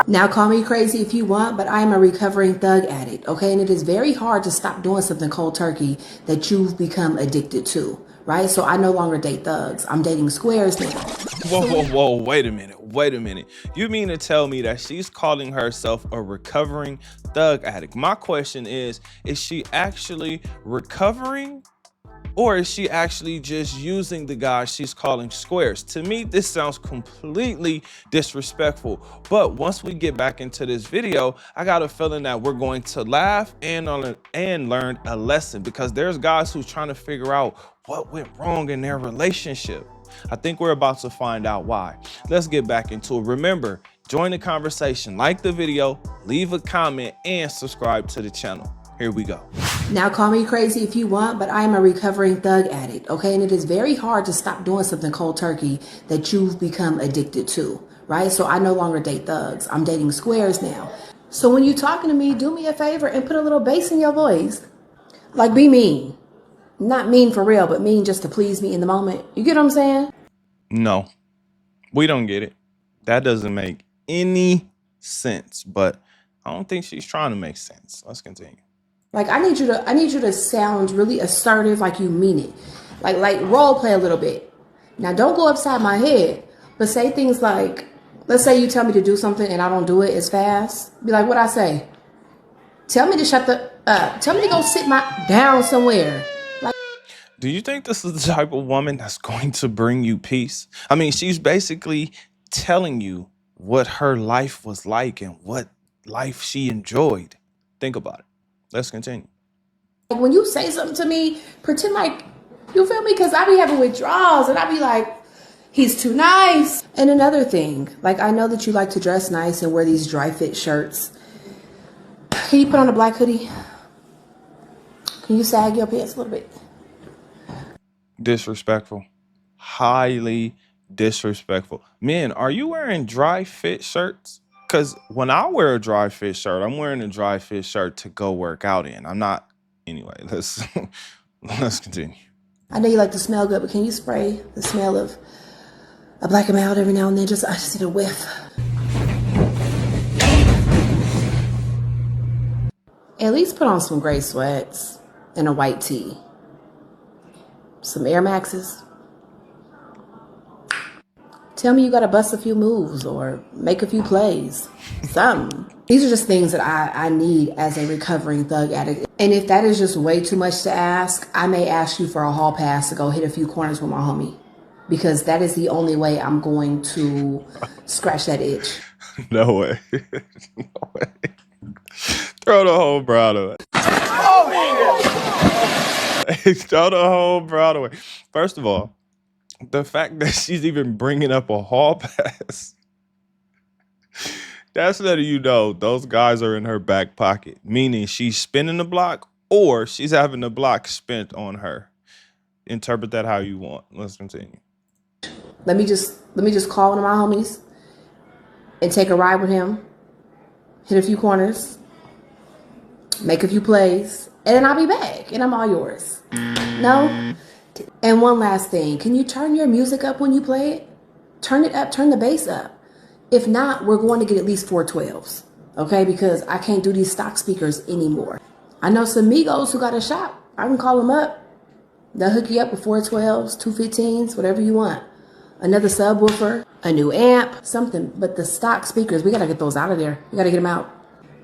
Now call me crazy if you want, but I am a recovering thug addict, okay? And it is very hard to stop doing something cold turkey that you've become addicted to, right? So I no longer date thugs. I'm dating squares now. Whoa, wait a minute. You mean to tell me that she's calling herself a recovering thug addict? My question is she actually recovering? Or is she actually just using the guys she's calling squares? To me, this sounds completely disrespectful. But once we get back into this video, I got a feeling that we're going to laugh and learn a lesson, because there's guys who's trying to figure out what went wrong in their relationship. I think we're about to find out why. Let's get back into it. Remember, join the conversation, like the video, leave a comment, and subscribe to the channel. Here we go. Now call me crazy if you want, but I am a recovering thug addict, okay? And it is very hard to stop doing something cold turkey that you've become addicted to, right? So I no longer date thugs. I'm dating squares now. So when you're talking to me, do me a favor and put a little bass in your voice. Like, be mean. Not mean for real, but mean just to please me in the moment. You get what I'm saying? No, we don't get it. That doesn't make any sense, but I don't think she's trying to make sense. Let's continue. Like, I need you to sound really assertive, like you mean it. Like role play a little bit. Now don't go upside my head, but say things like, let's say you tell me to do something and I don't do it as fast. Be like, what I say? Tell me to shut the tell me to go sit down somewhere. Like, do you think this is the type of woman that's going to bring you peace? I mean, she's basically telling you what her life was like and what life she enjoyed. Think about it. Let's continue. When you say something to me, pretend like, you feel me? Because I be having withdrawals and I be like, he's too nice. And another thing, like, I know that you like to dress nice and wear these dry fit shirts. Can you put on a black hoodie? Can you sag your pants a little bit? Disrespectful. Highly disrespectful. Men, are you wearing dry fit shirts? Because when I wear a dry fit shirt, I'm wearing a dry fit shirt to go work out in. I'm not. Anyway, let's continue. I know you like to smell good, but can you spray the smell of a black and mild every now and then? I just need a whiff. At least put on some gray sweats and a white tee. Some Air Maxes. Tell me you gotta bust a few moves or make a few plays, something. These are just things that I need as a recovering thug addict. And if that is just way too much to ask, I may ask you for a hall pass to go hit a few corners with my homie, because that is the only way I'm going to scratch that itch. No way. No way. Throw the whole broad away. Oh, shit. Throw the whole broad away. First of all, the fact that she's even bringing up a hall pass, that's letting you know those guys are in her back pocket, meaning she's spinning the block or she's having the block spent on her. Interpret that how you want. Let's continue. Let me just call one of my homies and take a ride with him, hit a few corners, make a few plays, and then I'll be back and I'm all yours. No? And one last thing, can you turn your music up when you play it? Turn it up, turn the bass up. If not, we're going to get at least 412s, okay? Because I can't do these stock speakers anymore. I know some Migos who got a shop. I can call them up. They'll hook you up with 412s, 215s, whatever you want. Another subwoofer, a new amp, something. But the stock speakers, we got to get those out of there. We got to get them out.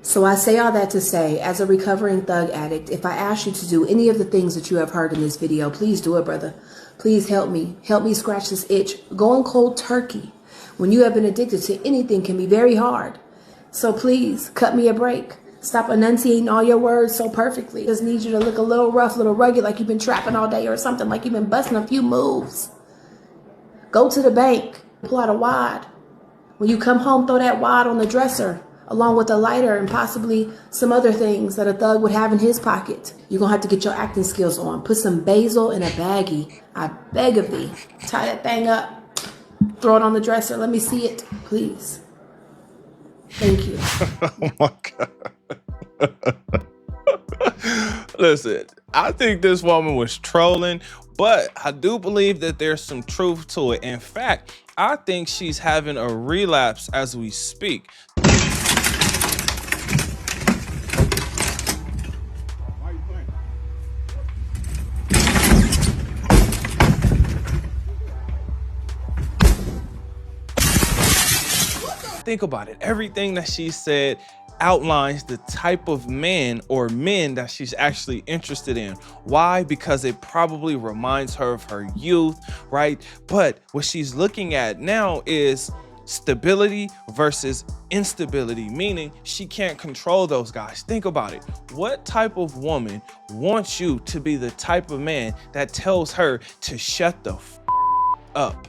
So I say all that to say, as a recovering thug addict, if I ask you to do any of the things that you have heard in this video, please do it, brother. Please help me. Help me scratch this itch. Going cold turkey when you have been addicted to anything can be very hard. So please cut me a break. Stop enunciating all your words so perfectly. Just need you to look a little rough, a little rugged, like you've been trapping all day or something, like you've been busting a few moves. Go to the bank, pull out a wad. When you come home, throw that wad on the dresser, along with a lighter and possibly some other things that a thug would have in his pocket. You're going to have to get your acting skills on. Put some basil in a baggie. I beg of thee. Tie that thing up. Throw it on the dresser. Let me see it, please. Thank you. Oh, my God. Listen, I think this woman was trolling, but I do believe that there's some truth to it. In fact, I think she's having a relapse as we speak. Think about it. Everything that she said outlines the type of man or men that she's actually interested in. Why? Because it probably reminds her of her youth, right? But what she's looking at now is stability versus instability, meaning she can't control those guys. Think about it. What type of woman wants you to be the type of man that tells her to shut the up?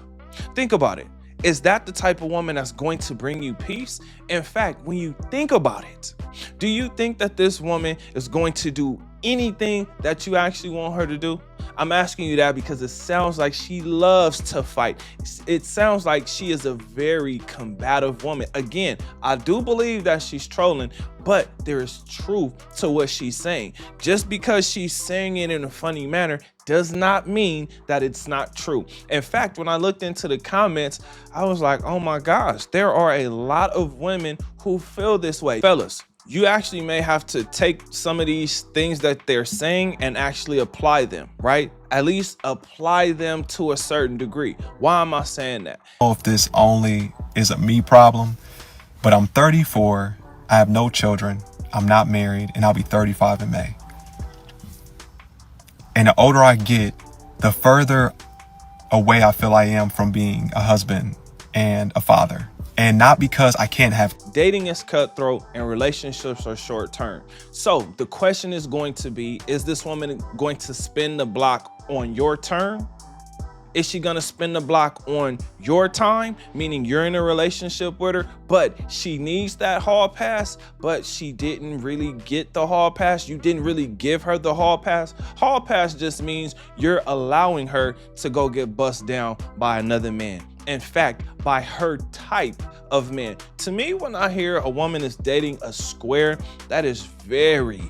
Think about it. Is that the type of woman that's going to bring you peace? In fact, when you think about it, do you think that this woman is going to do anything that you actually want her to do? I'm asking you that because it sounds like she loves to fight. It sounds like she is a very combative woman. Again, I do believe that she's trolling, but there is truth to what she's saying. Just because she's saying it in a funny manner does not mean that it's not true. In fact, when I looked into the comments, I was like, oh my gosh, there are a lot of women who feel this way. Fellas, you actually may have to take some of these things that they're saying and actually apply them, right? At least apply them to a certain degree. Why am I saying that? I don't know if this only is a me problem, but I'm 34, I have no children, I'm not married, and I'll be 35 in May. And the older I get, the further away I feel I am from being a husband and a father. And not because I can't have. Dating is cutthroat and relationships are short term. So the question is going to be, is this woman going to spin the block on your turn? Is she gonna spin the block on your time, meaning you're in a relationship with her, but she needs that hall pass, but she didn't really get the hall pass? You didn't really give her the hall pass? Hall pass just means you're allowing her to go get bust down by another man. In fact, by her type of man. To me, when I hear a woman is dating a square, that is very,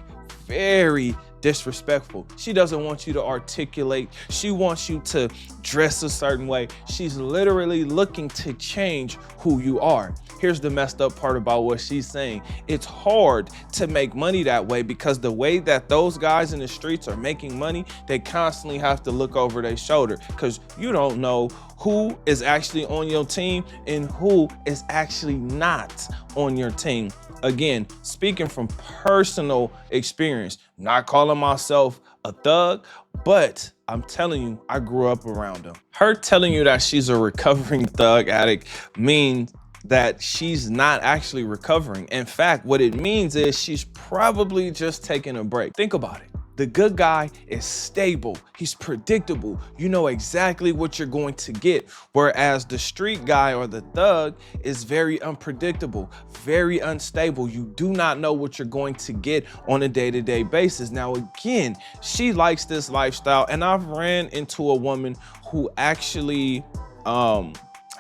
very disrespectful. She doesn't want you to articulate. She wants you to dress a certain way. She's literally looking to change who you are. Here's the messed up part about what she's saying. It's hard to make money that way because the way that those guys in the streets are making money, they constantly have to look over their shoulder because you don't know who is actually on your team and who is actually not on your team. Again, speaking from personal experience, not calling myself a thug, but I'm telling you, I grew up around them. Her telling you that she's a recovering thug addict means that she's not actually recovering. In fact, what it means is she's probably just taking a break. Think about it. The good guy is stable. He's predictable. You know exactly what you're going to get. Whereas the street guy or the thug is very unpredictable, very unstable. You do not know what you're going to get on a day-to-day basis. Now, again, she likes this lifestyle. And I've ran into a woman who actually,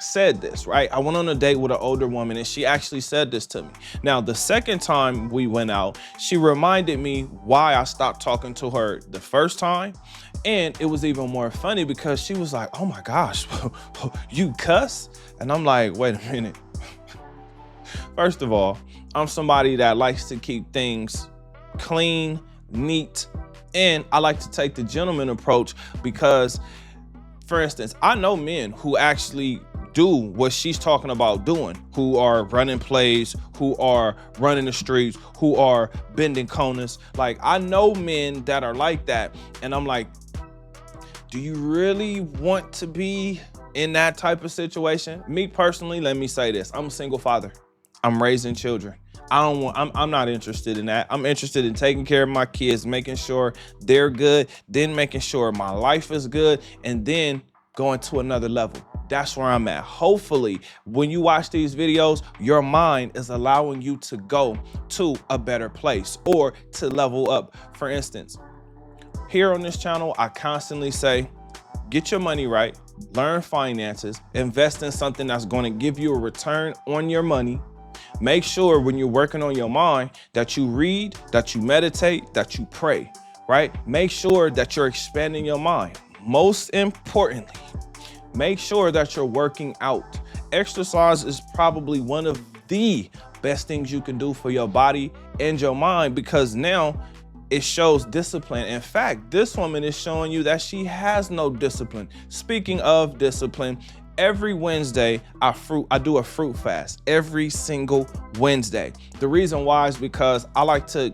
said this, right? I went on a date with an older woman and she actually said this to me. Now, the second time we went out, she reminded me why I stopped talking to her the first time. And it was even more funny because she was like, oh my gosh, you cuss? And I'm like, wait a minute. First of all, I'm somebody that likes to keep things clean, neat, and I like to take the gentleman approach because, for instance, I know men who actually do what she's talking about doing, who are running plays, who are running the streets, who are bending corners. Like, I know men that are like that. And I'm like, do you really want to be in that type of situation? Me personally, let me say this. I'm a single father. I'm raising children. I'm not interested in that. I'm interested in taking care of my kids, making sure they're good, then making sure my life is good, and then going to another level. That's where I'm at. Hopefully, when you watch these videos, your mind is allowing you to go to a better place or to level up. For instance, here on this channel, I constantly say, get your money right, learn finances, invest in something that's going to give you a return on your money. Make sure when you're working on your mind that you read, that you meditate, that you pray, right? Make sure that you're expanding your mind. Most importantly, make sure that you're working out. Exercise is probably one of the best things you can do for your body and your mind because now it shows discipline. In fact, this woman is showing you that she has no discipline. Speaking of discipline, Every Wednesday, I do a fruit fast every single Wednesday. The reason why is because I like to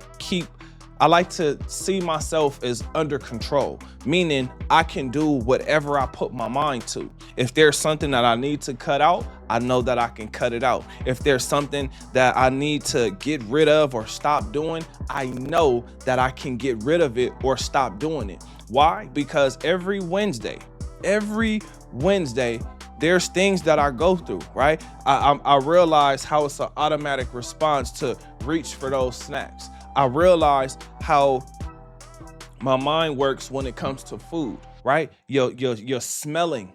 see myself as under control, meaning I can do whatever I put my mind to. If there's something that I need to cut out, I know that I can cut it out. If there's something that I need to get rid of or stop doing, I know that I can get rid of it or stop doing it. Why? Because every Wednesday, there's things that I go through, right? I realize how it's an automatic response to reach for those snacks. I realize how my mind works when it comes to food, right? Your smelling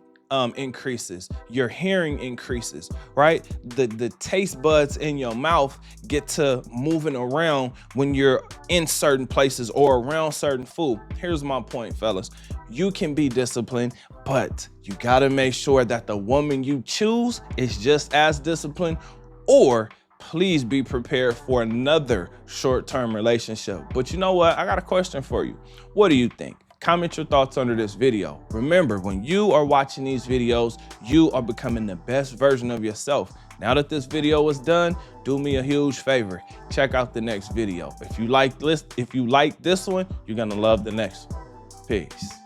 increases, your hearing increases, right? The taste buds in your mouth get to moving around when you're in certain places or around certain food. Here's my point, fellas. You can be disciplined, but you gotta make sure that the woman you choose is just as disciplined, or please be prepared for another short-term relationship. But you know what? I got a question for you. What do you think? Comment your thoughts under this video. Remember, when you are watching these videos, you are becoming the best version of yourself. Now that this video is done, do me a huge favor. Check out the next video. If you like this one, you're gonna love the next one. Peace.